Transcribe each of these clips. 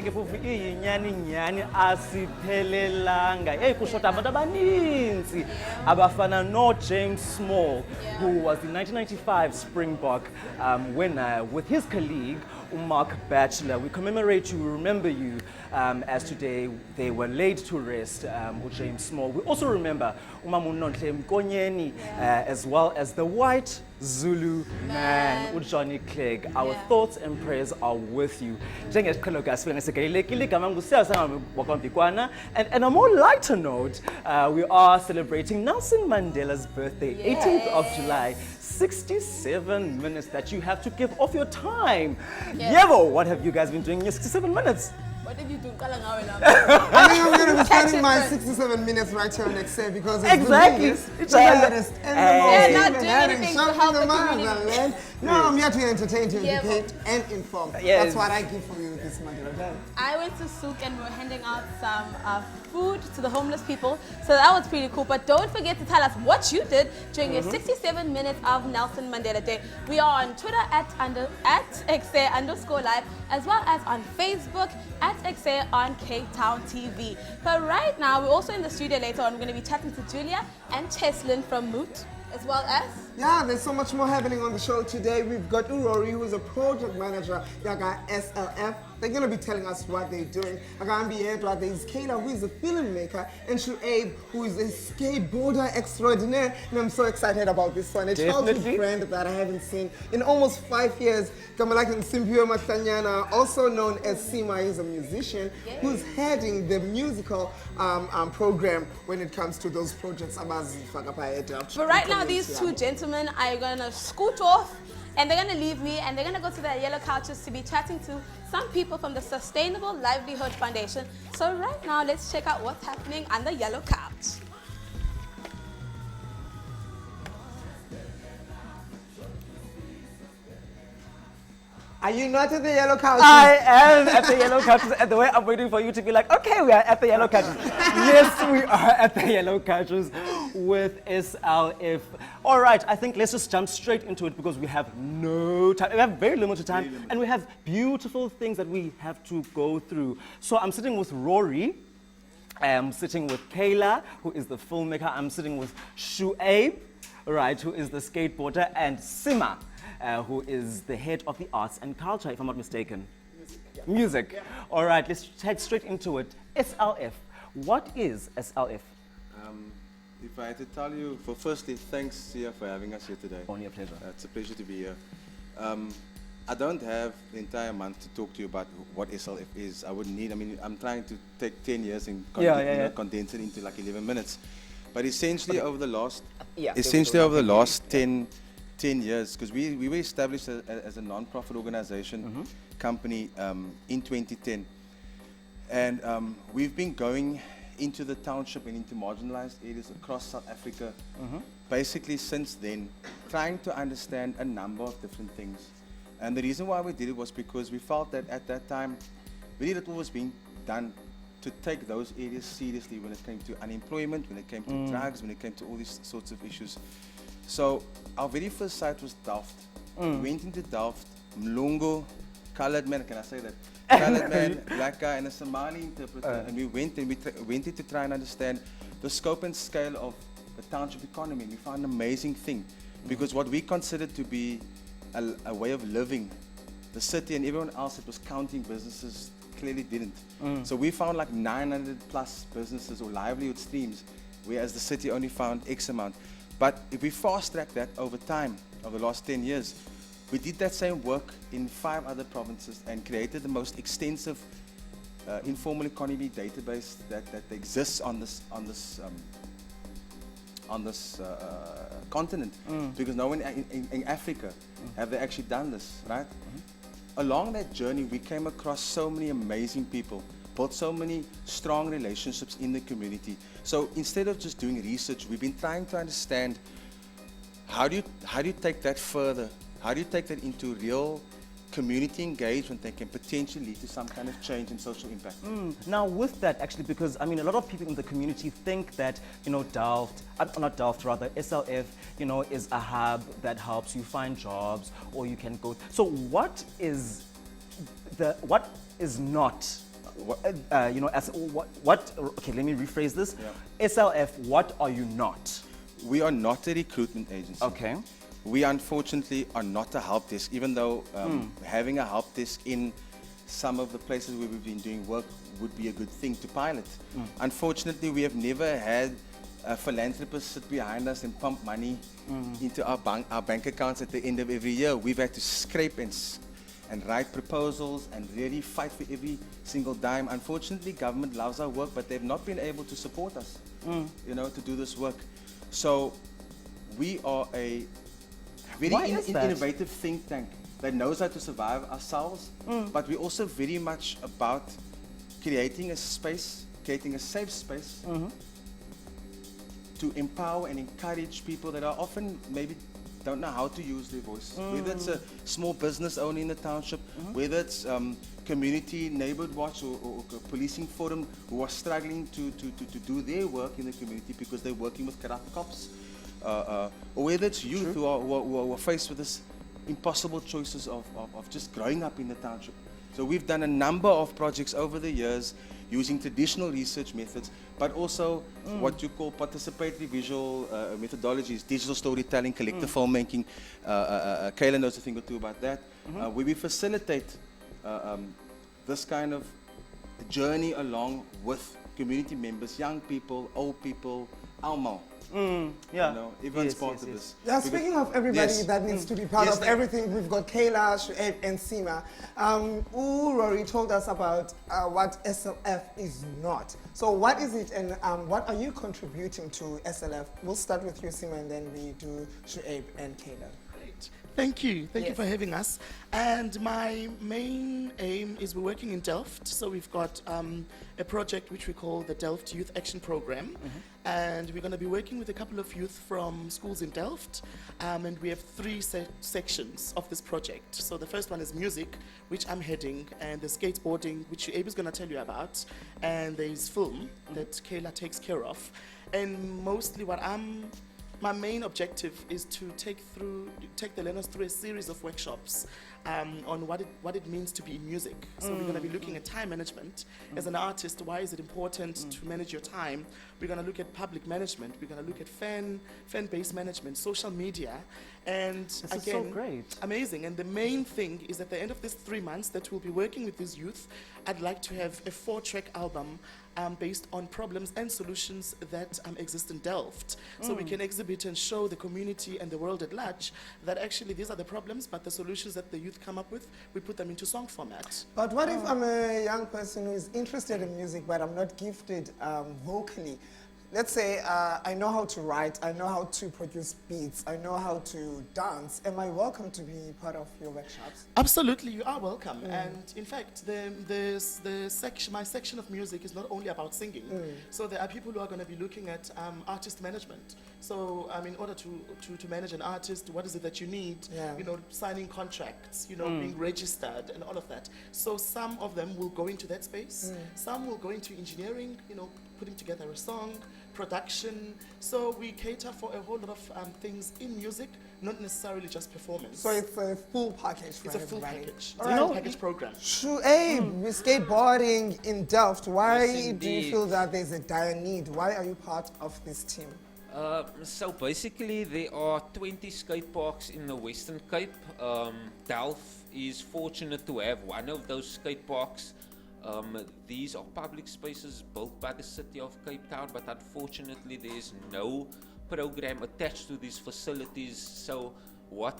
ke futhi iyinyani asiphelelanga. Kushota abantu abaninzi abafana no James Small, who was the 1995 Springbok winner, with his colleague Mark Batchelor. We commemorate you, we remember you, as today they were laid to rest, James Small. We also remember Umamunontle Mkonyeni, as well as the white Zulu man, Johnny Clegg. Our thoughts and prayers are with you. And on a more lighter note, we are celebrating Nelson Mandela's birthday, 18th of July. 67 minutes that you have to give off your time. Yevo, what have you guys been doing in your 67 minutes? What did you do? I think I'm going to be spending my 67 minutes right here next year because it's exactly. the baddest and the most not doing anything to help the community. No, I'm here to entertain, to educate, and inform. That's what I give for you this month. I went to Souk and we were handing out some food to the homeless people, so that was pretty cool. But don't forget to tell us what you did during your 67 minutes of Nelson Mandela Day. We are on Twitter at EKSE_live, as well as on Facebook at EKSE on Cape Town TV. But right now, we're also in the studio later on. We're going to be chatting to Julia and Cheslin from Moot, as well as... Yeah, there's so much more happening on the show today. We've got Rory, who's a project manager at SLF. They're going to be telling us what they're doing. There's Kayla, who is a filmmaker, and Shuaib, who is a skateboarder extraordinaire. And I'm so excited about this one. A childhood friend that I haven't seen in almost 5 years. Kamalakan Simpio Matanyana, also known as Sima, is a musician who's heading the musical program when it comes to those projects. But right now, these two gentlemen are going to scoot off, and they're going to leave me, and they're going to go to their yellow couches to be chatting to some people from the Sustainable Livelihoods Foundation. So right now, let's check out what's happening on the yellow couch. Are you not at the yellow couch? I am at the yellow couches, and the way I'm waiting for you to be like, okay, we are at the yellow couches. Yes, we are at the yellow couches with SLF. All right, I think let's just jump straight into it because we have no time. We have very limited time, and we have beautiful things that we have to go through. So I'm sitting with Rory. I'm sitting with Kayla, who is the filmmaker. I'm sitting with Shuaib, right, who is the skateboarder, and Sima, who is the head of the arts and culture, if I'm not mistaken. Music. Yeah. All right, let's head straight into it. SLF. What is SLF? If I had to tell you, firstly, thanks, Sia, for having us here today. Only a pleasure. It's a pleasure to be here. I don't have the entire month to talk to you about what SLF is. I wouldn't need, I'm trying to take 10 years and condense it into like 11 minutes. But essentially over the last, 10 years, because we were established as a non-profit organization, company in 2010. And we've been going into the township and into marginalized areas across South Africa, basically since then, trying to understand a number of different things. And the reason why we did it was because we felt that at that time, we needed what was being done to take those areas seriously when it came to unemployment, when it came to drugs, when it came to all these sorts of issues. So our very first site was Delft. We went into Delft, Mlungu, colored man, can I say that? Colored man, black guy, and a Somali interpreter. And we went in to try and understand the scope and scale of the township economy. We found an amazing thing because what we considered to be a way of living, the city and everyone else that was counting businesses clearly didn't. So we found like 900 plus businesses or livelihood streams, whereas the city only found X amount. But if we fast track that over time, over the last 10 years, we did that same work in 5 other provinces and created the most extensive informal economy database that exists on this continent, because no one in Africa have they actually done this, right? Along that journey, we came across so many amazing people, built so many strong relationships in the community. So instead of just doing research, we've been trying to understand how do you take that further? How do you take that into real community engagement that can potentially lead to some kind of change and social impact? Now with that, actually, because I mean, a lot of people in the community think that, Delft, not Delft, rather, SLF, is a hub that helps you find jobs or you can go. So what is not you know, as what? Okay, let me rephrase this. Yeah. SLF, what are you not? We are not a recruitment agency. Okay. We unfortunately are not a help desk, even though having a help desk in some of the places where we've been doing work would be a good thing to pilot. Unfortunately, we have never had a philanthropist sit behind us and pump money into our bank accounts at the end of every year. We've had to scrape and write proposals and really fight for every single dime. Unfortunately, government loves our work, but they've not been able to support us, you know, to do this work. So we are a very innovative think tank that knows how to survive ourselves, but we're also very much about creating a space, creating a safe space to empower and encourage people that are often maybe don't know how to use their voice. Whether it's a small business owner in the township, whether it's community neighborhood watch or policing forum who are struggling to do their work in the community because they're working with corrupt cops, or whether it's youth who are faced with this impossible choices of just growing up in the township. So we've done a number of projects over the years using traditional research methods, but also what you call participatory visual methodologies, digital storytelling, collective filmmaking. Kayla knows a thing or two about that. Where we facilitate this kind of journey along with community members, young people, old people, almal. Yeah. You know, everyone's part of this. Yeah, speaking of everybody that needs to be part of everything, we've got Kayla, Shuaib, and Sima. Rory told us about what SLF is not. So what is it, and what are you contributing to SLF? We'll start with you, Sima, and then we do Shuaib and Kayla. Thank you. Thank you for having us. And my main aim is we're working in Delft. So we've got a project which we call the Delft Youth Action Programme. And we're going to be working with a couple of youth from schools in Delft. And we have three sections of this project. So the first one is music, which I'm heading, and the skateboarding, which Abe is going to tell you about. And there's film that Kayla takes care of. And mostly my main objective is to take the learners through a series of workshops on what it means to be in music. So we're going to be looking at time management. As an artist, why is it important to manage your time? We're going to look at public management. We're going to look at fan-based management, social media. And this again, is so great. Amazing. And the main thing is at the end of these 3 months that we'll be working with these youth, I'd like to have a 4-track album based on problems and solutions that exist in Delft. So we can exhibit and show the community and the world at large that actually these are the problems, but the solutions that the youth come up with, we put them into song format. But what if I'm a young person who is interested in music, but I'm not gifted vocally? Let's say I know how to write, I know how to produce beats, I know how to dance. Am I welcome to be part of your workshops? Absolutely, you are welcome. And in fact, my section of music is not only about singing. So there are people who are going to be looking at artist management. So in order to manage an artist, what is it that you need? You know, signing contracts, you know, being registered and all of that. So some of them will go into that space. Some will go into engineering, you know, putting together a song, production. So we cater for a whole lot of things in music, not necessarily just performance. So it's a full package for It's a full everybody. package. It's a full package program. Shuaib, with skateboarding in Delft, why do you feel that there's a dire need? Why are you part of this team? So basically there are 20 skate parks in the Western Cape. Delft is fortunate to have one of those skate parks. These are public spaces built by the city of Cape Town, but unfortunately there's no program attached to these facilities. So what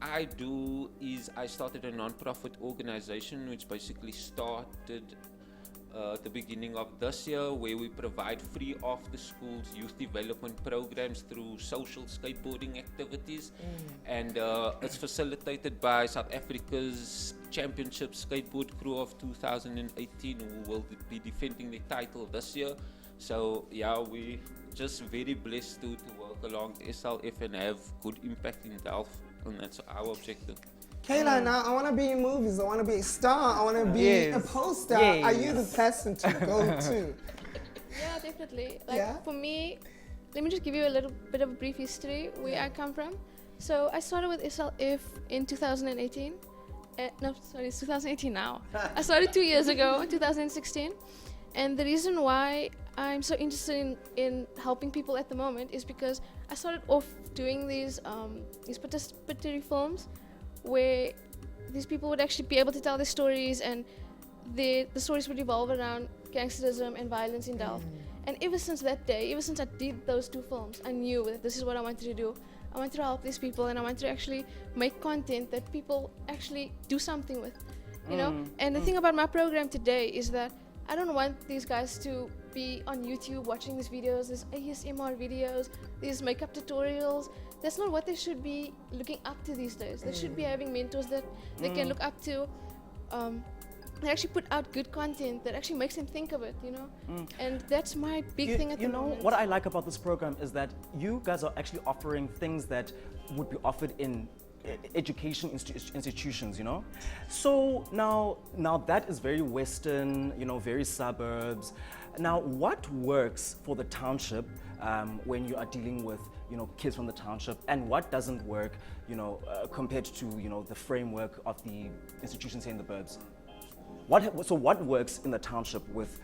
I do is I started a non-profit organization which basically started the beginning of this year, where we provide free after schools youth development programs through social skateboarding activities. And it's facilitated by South Africa's championship skateboard crew of 2018, who will be defending the title this year. So yeah, we just very blessed to work along SLF and have good impact in Delft, and that's our objective. Kayla, now I want to be in movies, I want to be a star, I want to be a poster. Are you the person to go to? Yeah, definitely. For me, let me just give you a little bit of a brief history where I come from. So I started with SLF in 2018, no, sorry, it's 2018 now. I started 2 years ago, in 2016. And the reason why I'm so interested in helping people at the moment is because I started off doing these participatory films where these people would actually be able to tell their stories, and the stories would revolve around gangsterism and violence in Delft. And ever since that day, ever since I did those 2 films, I knew that this is what I wanted to do. I wanted to help these people, and I wanted to actually make content that people actually do something with, you know? And the thing about my program today is that I don't want these guys to be on YouTube watching these videos, these ASMR videos, these makeup tutorials. That's not what they should be looking up to these days. They should be having mentors that they can look up to, that actually put out good content that actually makes them think of it, you know? And that's my big thing at the moment. You know, what I like about this program is that you guys are actually offering things that would be offered in education institutions, you know? So now that is very Western, you know, very suburbs. Now, what works for the township when you are dealing with, you know, kids from the township, and what doesn't work, you know, compared to, you know, the framework of the institutions here in the burbs? So what works in the township with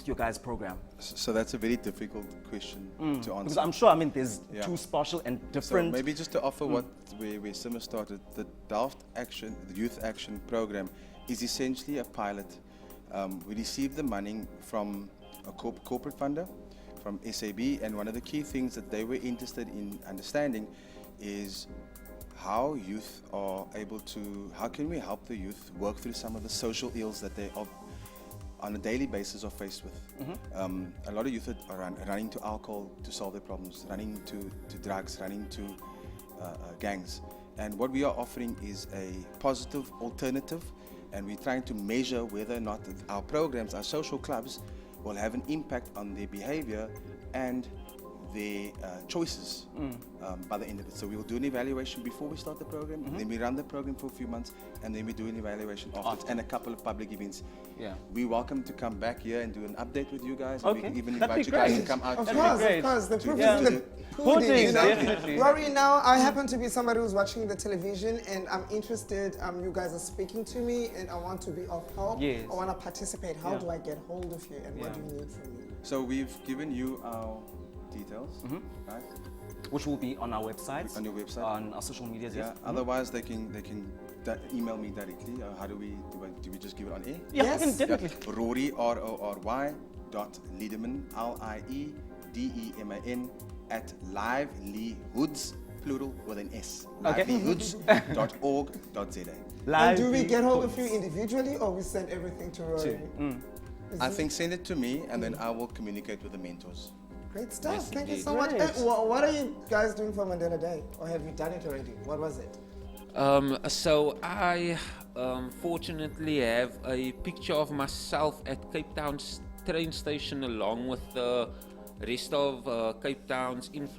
your guys' program? So that's a very difficult question to answer. Because I'm sure, I mean, there's two partial and different. So maybe just to offer where Simmer started, the Delft Youth Action Programme is essentially a pilot. We received the money from a corporate funder, from SAB, and one of the key things that they were interested in understanding is how youth are able to, how can we help the youth work through some of the social ills that they are on a daily basis are faced with. A lot of youth are running to alcohol to solve their problems, running to drugs, running to gangs. And what we are offering is a positive alternative, and we're trying to measure whether or not our programs, our social clubs, will have an impact on their behavior and their choices by the end of it. So we will do an evaluation before we start the program, then we run the program for a few months, and then we do an evaluation afterwards, and a couple of public events. We're welcome to come back here and do an update with you guys. Okay. We can even That'd invite be you guys great. to come out. Of to course, the proof is in the pudding, you know? Rory, now I happen to be somebody who's watching the television, and I'm interested, you guys are speaking to me, and I want to be of help. Yes. I want to participate. How do I get hold of you, and what do you need from me? So we've given you our details, right? Which will be on our website. On your website. On our social medias, yes. Otherwise, they can email me directly. How do we just give it on air? Yeah, definitely. Rory, RORY .Liedeman, LIEDEMAN @livelihoods, plural with an S. livelihoods.org.za. And do we get hold of you individually, or we send everything to Rory? I think send it to me, and then I will communicate with the mentors. Great stuff. Yes, Thank you indeed. so much. Hey, what are you guys doing for Mandela Day? Or have you done it already? What was it? So I fortunately have a picture of myself at Cape Town's train station along with the rest of Cape Town's influence.